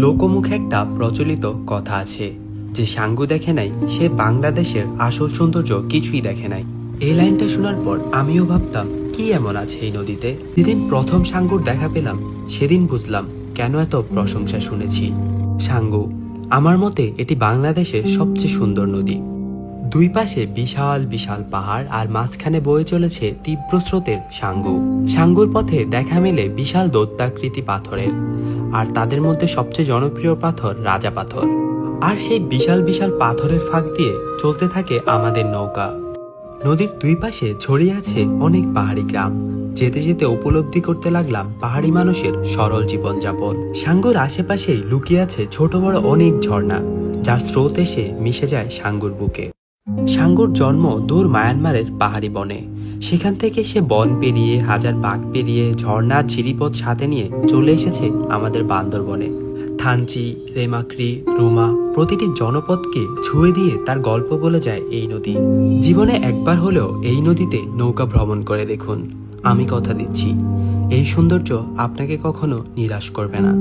লোকমুখে একটা প্রচলিত কথা আছে যে সাঙ্গু দেখে নাই সে বাংলাদেশের আসল সৌন্দর্য কিছুই দেখে নাই। এই লাইনটা শোনার পর আমিও ভাবতাম কি এমন আছে এই নদীতে। যেদিন প্রথম সাঙ্গুর দেখা পেলাম সেদিন বুঝলাম কেন এত প্রশংসা শুনেছি। সাঙ্গু, আমার মতে এটি বাংলাদেশের সবচেয়ে সুন্দর নদী। দুই পাশে বিশাল বিশাল পাহাড় আর মাঝখানে বয়ে চলেছে তীব্র স্রোতের সাঙ্গু। সাঙ্গুর পথে দেখা মেলে বিশাল দৈত্যাকৃতি পাথরের, আর তাদের মধ্যে সবচেয়ে জনপ্রিয় পাথর রাজা পাথর। আর সেই বিশাল বিশাল পাথরের ফাঁক দিয়ে চলতে থাকে আমাদের নৌকা। নদীর দুই পাশে ছড়িয়ে আছে অনেক পাহাড়ি গ্রাম। যেতে যেতে উপলব্ধি করতে লাগলাম পাহাড়ি মানুষের সরল জীবনযাপন। সাঙ্গুর আশেপাশেই লুকিয়ে আছে ছোট বড় অনেক ঝর্ণা, যার স্রোত এসে মিশে যায় সাঙ্গুর বুকে। সাঙ্গুর জন্ম দূর মায়ানমারের পাহাড়ি বনে। সেখান থেকে সে বন পেরিয়ে হাজার বাঘ পেরিয়ে ঝর্ণা ঝিরিপথ সাথে নিয়ে চলে এসেছে আমাদের বান্দরবনে। থানচি, রেমাক্রি, রুমা প্রতিটি জনপদকে ছুঁয়ে দিয়ে তার গল্প বলে যায় এই নদী। জীবনে একবার হলেও এই নদীতে নৌকা ভ্রমণ করে দেখুন। আমি কথা দিচ্ছি এই সৌন্দর্য আপনাকে কখনো নিরাশ করবে না।